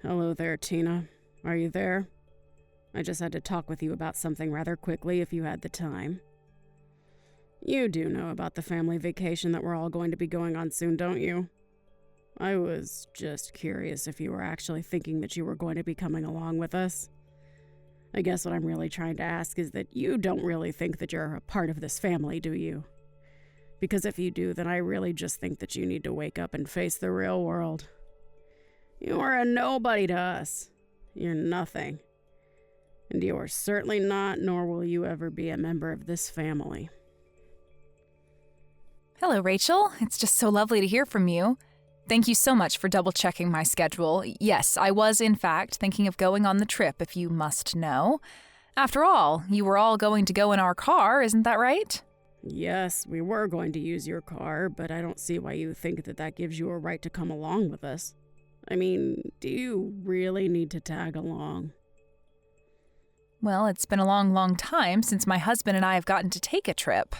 Hello there, Tina. Are you there? I just had to talk with you about something rather quickly if you had the time. You do know about the family vacation that we're all going to be going on soon, don't you? I was just curious if you were actually thinking that you were going to be coming along with us. I guess what I'm really trying to ask is that you don't really think that you're a part of this family, do you? Because if you do, then I really just think that you need to wake up and face the real world. You are a nobody to us. You're nothing. And you are certainly not, nor will you ever be a member of this family. Hello, Rachel. It's just so lovely to hear from you. Thank you so much for double-checking my schedule. Yes, I was, in fact, thinking of going on the trip, if you must know. After all, you were all going to go in our car, isn't that right? Yes, we were going to use your car, but I don't see why you think that gives you a right to come along with us. I mean, do you really need to tag along? Well, it's been a long, long time since my husband and I have gotten to take a trip.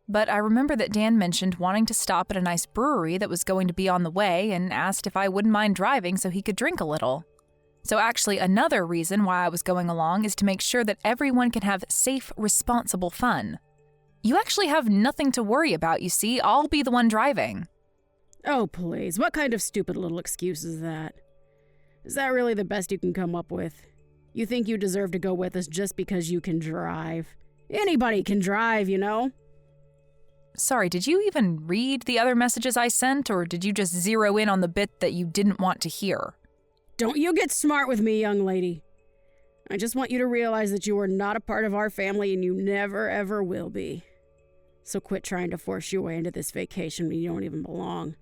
But I remember that Dan mentioned wanting to stop at a nice brewery that was going to be on the way and asked if I wouldn't mind driving so he could drink a little. So actually, another reason why I was going along is to make sure that everyone can have safe, responsible fun. You actually have nothing to worry about, you see. I'll be the one driving. Oh, please. What kind of stupid little excuse is that? Is that really the best you can come up with? You think you deserve to go with us just because you can drive? Anybody can drive, you know? Sorry, did you even read the other messages I sent, or did you just zero in on the bit that you didn't want to hear? Don't you get smart with me, young lady. I just want you to realize that you are not a part of our family and you never, ever will be. So quit trying to force your way into this vacation when you don't even belong.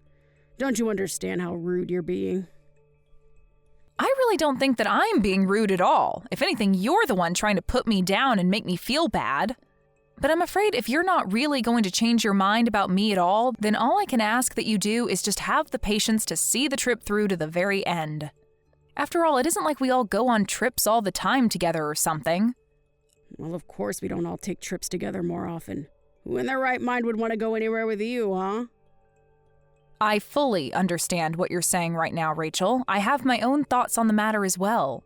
Don't you understand how rude you're being? I really don't think that I'm being rude at all. If anything, you're the one trying to put me down and make me feel bad. But I'm afraid if you're not really going to change your mind about me at all, then all I can ask that you do is just have the patience to see the trip through to the very end. After all, it isn't like we all go on trips all the time together or something. Well, of course we don't all take trips together more often. Who in their right mind would want to go anywhere with you, huh? I fully understand what you're saying right now, Rachel. I have my own thoughts on the matter as well.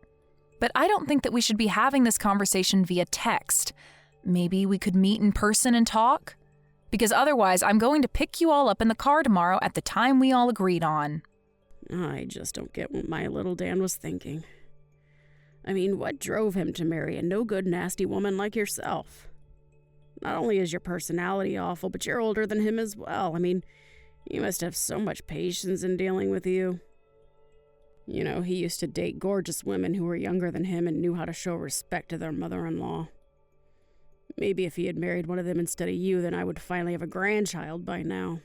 But I don't think that we should be having this conversation via text. Maybe we could meet in person and talk? Because otherwise, I'm going to pick you all up in the car tomorrow at the time we all agreed on. I just don't get what my little Dan was thinking. I mean, what drove him to marry a no-good, nasty woman like yourself? Not only is your personality awful, but you're older than him as well. I mean, you must have so much patience in dealing with you. You know, he used to date gorgeous women who were younger than him and knew how to show respect to their mother-in-law. Maybe if he had married one of them instead of you, then I would finally have a grandchild by now.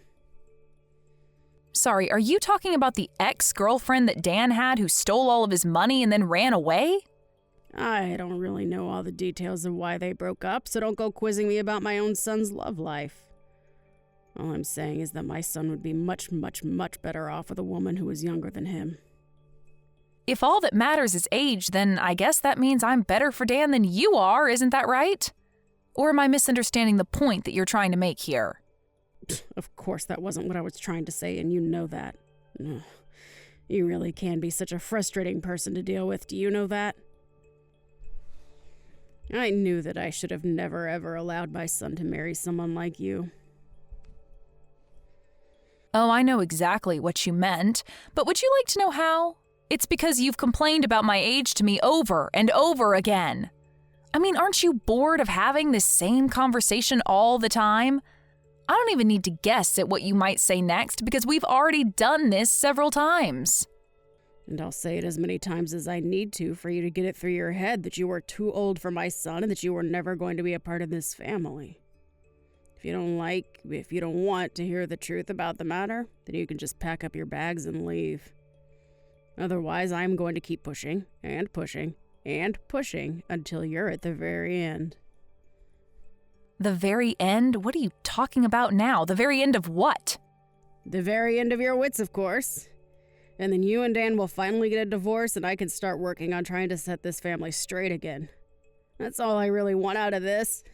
Sorry, are you talking about the ex-girlfriend that Dan had who stole all of his money and then ran away? I don't really know all the details of why they broke up, so don't go quizzing me about my own son's love life. All I'm saying is that my son would be much, much, much better off with a woman who was younger than him. If all that matters is age, then I guess that means I'm better for Dan than you are, isn't that right? Or am I misunderstanding the point that you're trying to make here? Of course, that wasn't what I was trying to say, and you know that. Ugh. You really can be such a frustrating person to deal with, do you know that? I knew that I should have never ever allowed my son to marry someone like you. Oh, I know exactly what you meant, but would you like to know how? It's because you've complained about my age to me over and over again. I mean, aren't you bored of having this same conversation all the time? I don't even need to guess at what you might say next because we've already done this several times. And I'll say it as many times as I need to for you to get it through your head that you are too old for my son and that you were never going to be a part of this family. If you don't want to hear the truth about the matter, then you can just pack up your bags and leave. Otherwise, I'm going to keep pushing and pushing and pushing until you're at the very end. The very end? What are you talking about now? The very end of what? The very end of your wits, of course. And then you and Dan will finally get a divorce and I can start working on trying to set this family straight again. That's all I really want out of this.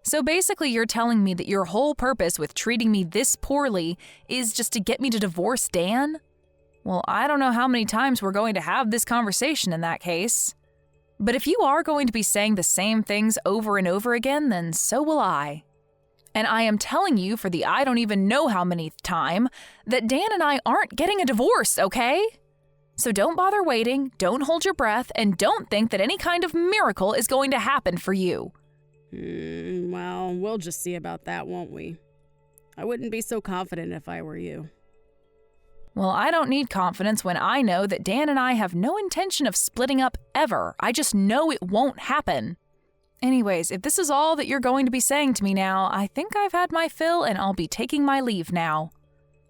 So basically you're telling me that your whole purpose with treating me this poorly is just to get me to divorce Dan? Well, I don't know how many times we're going to have this conversation in that case. But if you are going to be saying the same things over and over again, then so will I. And I am telling you for the I don't even know how many time that Dan and I aren't getting a divorce, okay? So don't bother waiting, don't hold your breath, and don't think that any kind of miracle is going to happen for you. Well, we'll just see about that, won't we? I wouldn't be so confident if I were you. Well, I don't need confidence when I know that Dan and I have no intention of splitting up ever. I just know it won't happen. Anyways, if this is all that you're going to be saying to me now, I think I've had my fill and I'll be taking my leave now.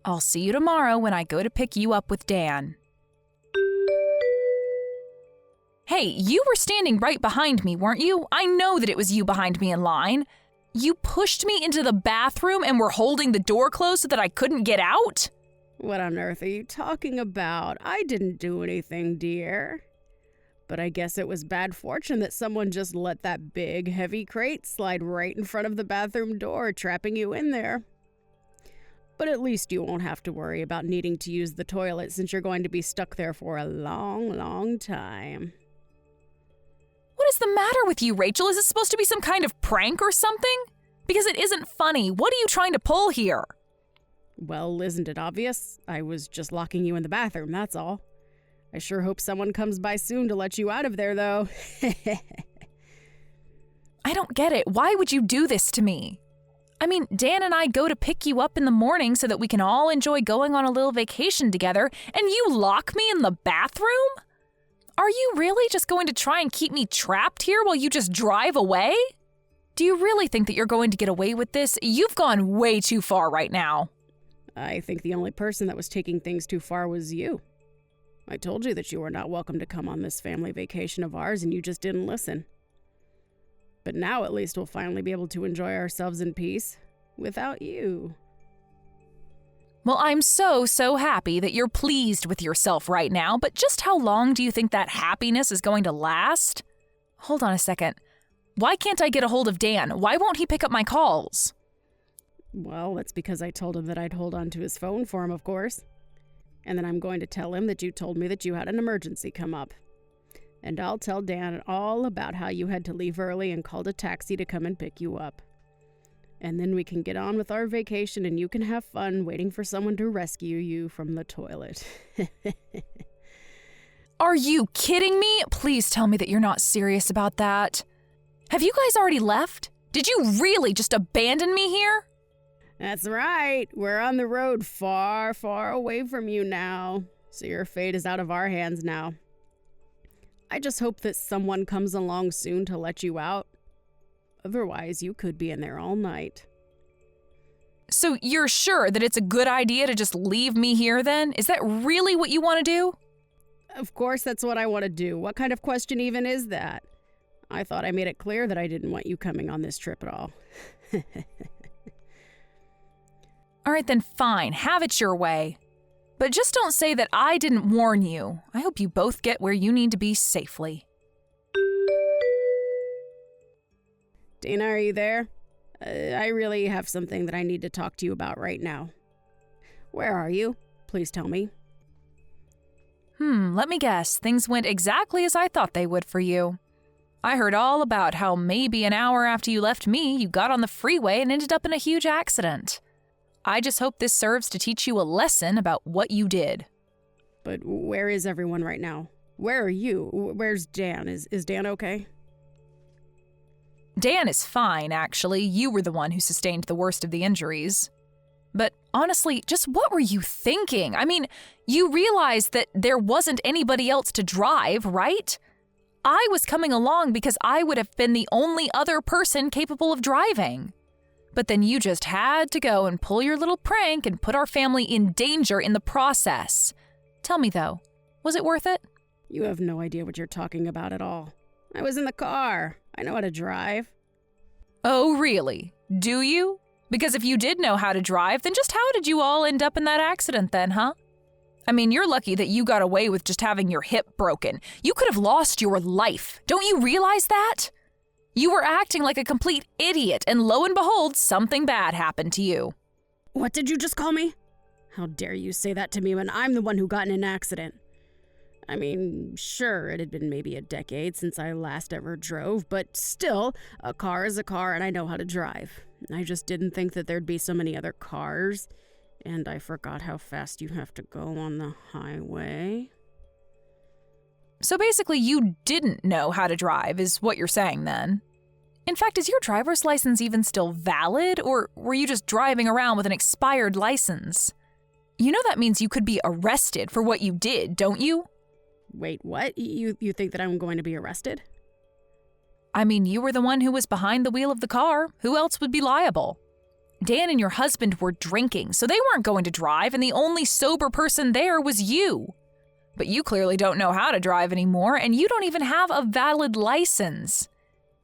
I'll see you tomorrow when I go to pick you up with Dan. Hey, you were standing right behind me, weren't you? I know that it was you behind me in line. You pushed me into the bathroom and were holding the door closed so that I couldn't get out? What on earth are you talking about? I didn't do anything, dear. But I guess it was bad fortune that someone just let that big, heavy crate slide right in front of the bathroom door, trapping you in there. But at least you won't have to worry about needing to use the toilet since you're going to be stuck there for a long, long time. What is the matter with you, Rachel? Is this supposed to be some kind of prank or something? Because it isn't funny. What are you trying to pull here? Well, isn't it obvious? I was just locking you in the bathroom, that's all. I sure hope someone comes by soon to let you out of there, though. I don't get it. Why would you do this to me? I mean, Dan and I go to pick you up in the morning so that we can all enjoy going on a little vacation together, and you lock me in the bathroom? Are you really just going to try and keep me trapped here while you just drive away? Do you really think that you're going to get away with this? You've gone way too far right now. I think the only person that was taking things too far was you. I told you that you were not welcome to come on this family vacation of ours, and you just didn't listen. But now at least we'll finally be able to enjoy ourselves in peace without you. Well, I'm so happy that you're pleased with yourself right now, but just how long do you think that happiness is going to last? Hold on a second. Why can't I get a hold of Dan? Why won't he pick up my calls? Well, that's because I told him that I'd hold on to his phone for him, of course. And then I'm going to tell him that you told me that you had an emergency come up. And I'll tell Dan all about how you had to leave early and called a taxi to come and pick you up. And then we can get on with our vacation and you can have fun waiting for someone to rescue you from the toilet. Are you kidding me? Please tell me that you're not serious about that. Have you guys already left? Did you really just abandon me here? That's right. We're on the road far, far away from you now. So your fate is out of our hands now. I just hope that someone comes along soon to let you out. Otherwise, you could be in there all night. So you're sure that it's a good idea to just leave me here then? Is that really what you want to do? Of course, that's what I want to do. What kind of question even is that? I thought I made it clear that I didn't want you coming on this trip at all. All right, then fine. Have it your way. But just don't say that I didn't warn you. I hope you both get where you need to be safely. Dana, are you there? I really have something that I need to talk to you about right now. Where are you? Please tell me. Let me guess. Things went exactly as I thought they would for you. I heard all about how maybe an hour after you left me, you got on the freeway and ended up in a huge accident. I just hope this serves to teach you a lesson about what you did. But where is everyone right now? Where are you? Where's Dan? Is Dan okay? Dan is fine, actually. You were the one who sustained the worst of the injuries. But honestly, just what were you thinking? I mean, you realized that there wasn't anybody else to drive, right? I was coming along because I would have been the only other person capable of driving. But then you just had to go and pull your little prank and put our family in danger in the process. Tell me though, was it worth it? You have no idea what you're talking about at all. I was in the car. I know how to drive. Oh, really? Do you? Because if you did know how to drive, then just how did you all end up in that accident then, huh? I mean, you're lucky that you got away with just having your hip broken. You could have lost your life. Don't you realize that? You were acting like a complete idiot, and lo and behold, something bad happened to you. What did you just call me? How dare you say that to me when I'm the one who got in an accident? I mean, sure, it had been maybe a decade since I last ever drove, but still, a car is a car and I know how to drive. I just didn't think that there'd be so many other cars, and I forgot how fast you have to go on the highway. So basically, you didn't know how to drive, is what you're saying then. In fact, is your driver's license even still valid, or were you just driving around with an expired license? You know that means you could be arrested for what you did, don't you? Wait, what? You think that I'm going to be arrested? I mean, you were the one who was behind the wheel of the car. Who else would be liable? Dan and your husband were drinking, so they weren't going to drive, and the only sober person there was you. But you clearly don't know how to drive anymore, and you don't even have a valid license.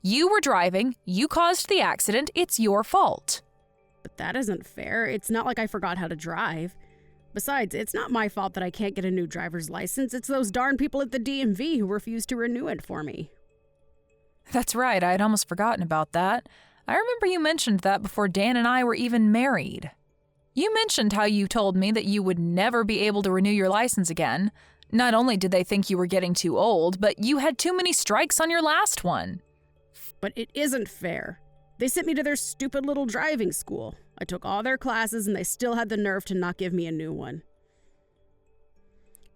You were driving, you caused the accident, it's your fault. But that isn't fair. It's not like I forgot how to drive. Besides, it's not my fault that I can't get a new driver's license. It's those darn people at the DMV who refused to renew it for me. That's right, I had almost forgotten about that. I remember you mentioned that before Dan and I were even married. You mentioned how you told me that you would never be able to renew your license again. Not only did they think you were getting too old, but you had too many strikes on your last one. But it isn't fair. They sent me to their stupid little driving school. I took all their classes and they still had the nerve to not give me a new one.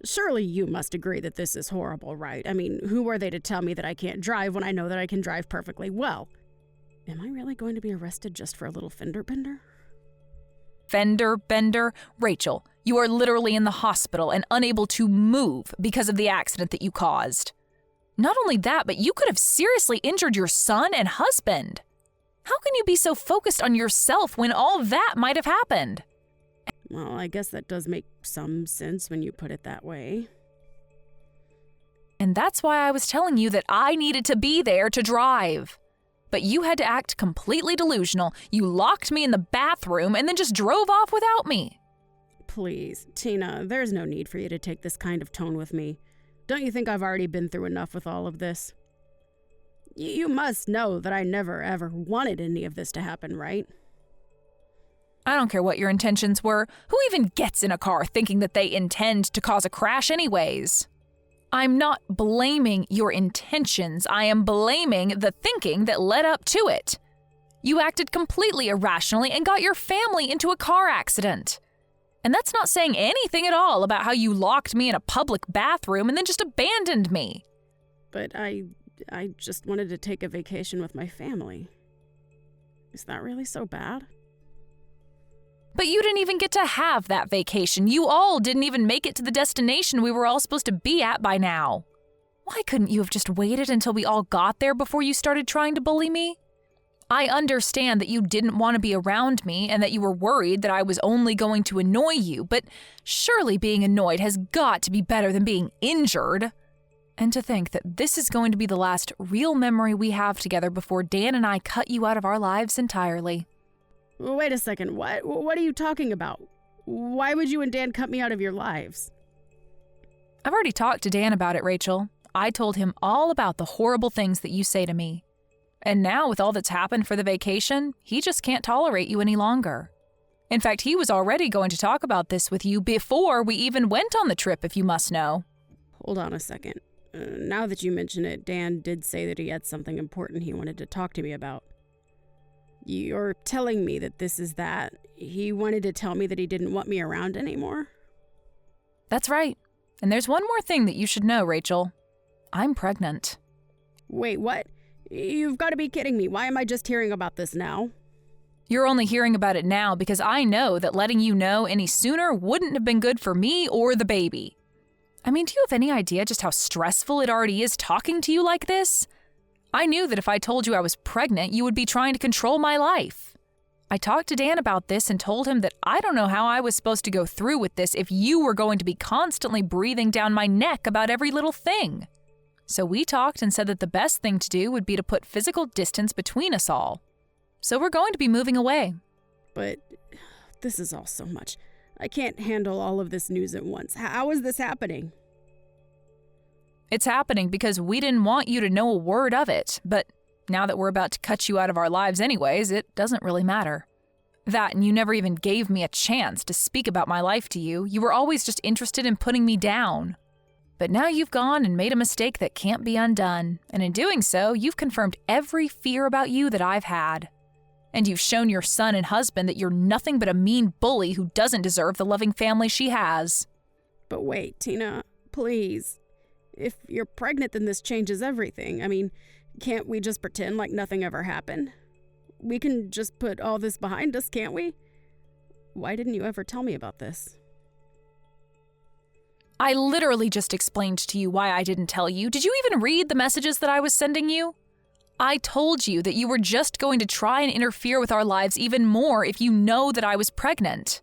Surely you must agree that this is horrible, right? I mean, who are they to tell me that I can't drive when I know that I can drive perfectly well? Am I really going to be arrested just for a little fender bender? Fender bender? Rachel, you are literally in the hospital and unable to move because of the accident that you caused. Not only that, but you could have seriously injured your son and husband. How can you be so focused on yourself when all that might have happened? Well, I guess that does make some sense when you put it that way. And that's why I was telling you that I needed to be there to drive. But you had to act completely delusional. You locked me in the bathroom and then just drove off without me. Please, Tina, there's no need for you to take this kind of tone with me. Don't you think I've already been through enough with all of this? You must know that I never ever wanted any of this to happen, right? I don't care what your intentions were. Who even gets in a car thinking that they intend to cause a crash anyways? I'm not blaming your intentions. I am blaming the thinking that led up to it. You acted completely irrationally and got your family into a car accident. And that's not saying anything at all about how you locked me in a public bathroom and then just abandoned me. But I just wanted to take a vacation with my family. Is that really so bad? But you didn't even get to have that vacation. You all didn't even make it to the destination we were all supposed to be at by now. Why couldn't you have just waited until we all got there before you started trying to bully me? I understand that you didn't want to be around me and that you were worried that I was only going to annoy you, but surely being annoyed has got to be better than being injured. And to think that this is going to be the last real memory we have together before Dan and I cut you out of our lives entirely. Wait a second, what are you talking about? Why would you and Dan cut me out of your lives? I've already talked to Dan about it, Rachel. I told him all about the horrible things that you say to me. And now, with all that's happened for the vacation, he just can't tolerate you any longer. In fact, he was already going to talk about this with you before we even went on the trip, if you must know. Hold on a second. Now that you mention it, Dan did say that he had something important he wanted to talk to me about. You're telling me that this is that. He wanted to tell me that he didn't want me around anymore? That's right. And there's one more thing that you should know, Rachel. I'm pregnant. Wait, what? You've got to be kidding me. Why am I just hearing about this now? You're only hearing about it now because I know that letting you know any sooner wouldn't have been good for me or the baby. I mean, do you have any idea just how stressful it already is talking to you like this? I knew that if I told you I was pregnant, you would be trying to control my life. I talked to Dan about this and told him that I don't know how I was supposed to go through with this if you were going to be constantly breathing down my neck about every little thing. So we talked and said that the best thing to do would be to put physical distance between us all. So we're going to be moving away. But this is all so much. I can't handle all of this news at once. How is this happening? It's happening because we didn't want you to know a word of it, but now that we're about to cut you out of our lives anyways, it doesn't really matter. That, and you never even gave me a chance to speak about my life to you. You were always just interested in putting me down. But now you've gone and made a mistake that can't be undone. And in doing so, you've confirmed every fear about you that I've had. And you've shown your son and husband that you're nothing but a mean bully who doesn't deserve the loving family she has. But wait, Tina, please. If you're pregnant, then this changes everything. I mean, can't we just pretend like nothing ever happened? We can just put all this behind us, can't we? Why didn't you ever tell me about this? I literally just explained to you why I didn't tell you. Did you even read the messages that I was sending you? I told you that you were just going to try and interfere with our lives even more if you know that I was pregnant.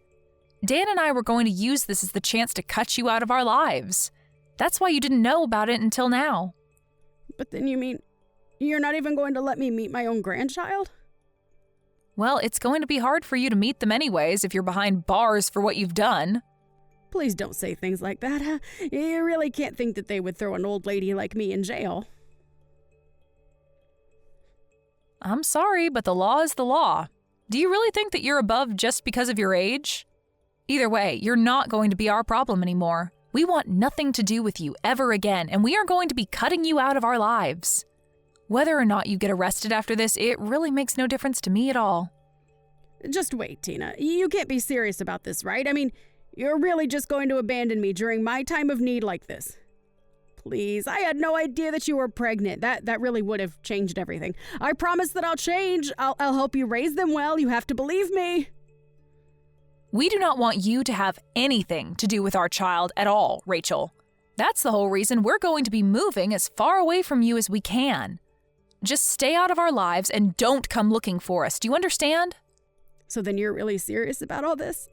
Dan and I were going to use this as the chance to cut you out of our lives. That's why you didn't know about it until now. But then you mean you're not even going to let me meet my own grandchild? Well, it's going to be hard for you to meet them anyways if you're behind bars for what you've done. Please don't say things like that. Huh? You really can't think that they would throw an old lady like me in jail. I'm sorry, but the law is the law. Do you really think that you're above just because of your age? Either way, you're not going to be our problem anymore. We want nothing to do with you ever again, and we are going to be cutting you out of our lives. Whether or not you get arrested after this, it really makes no difference to me at all. Just wait, Tina. You can't be serious about this, right? I mean, you're really just going to abandon me during my time of need like this. Please, I had no idea that you were pregnant. That really would have changed everything. I promise that I'll change. I'll help you raise them well. You have to believe me. We do not want you to have anything to do with our child at all, Rachel. That's the whole reason we're going to be moving as far away from you as we can. Just stay out of our lives and don't come looking for us. Do you understand? So then you're really serious about all this?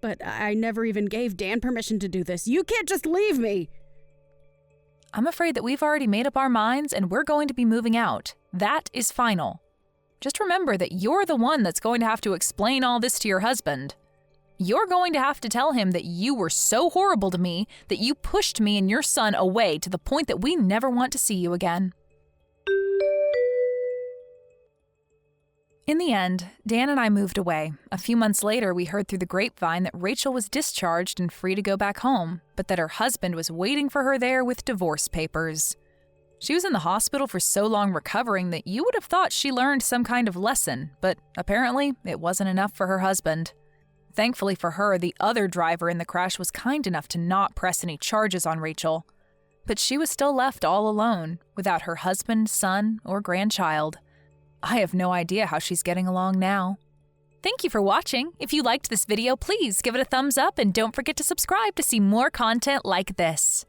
But I never even gave Dan permission to do this. You can't just leave me. I'm afraid that we've already made up our minds and we're going to be moving out. That is final. Just remember that you're the one that's going to have to explain all this to your husband. You're going to have to tell him that you were so horrible to me that you pushed me and your son away to the point that we never want to see you again. In the end, Dan and I moved away. A few months later, we heard through the grapevine that Rachel was discharged and free to go back home, but that her husband was waiting for her there with divorce papers. She was in the hospital for so long recovering that you would have thought she learned some kind of lesson, but apparently it wasn't enough for her husband. Thankfully for her, the other driver in the crash was kind enough to not press any charges on Rachel. But she was still left all alone, without her husband, son, or grandchild. I have no idea how she's getting along now. Thank you for watching. If you liked this video, please give it a thumbs up and don't forget to subscribe to see more content like this.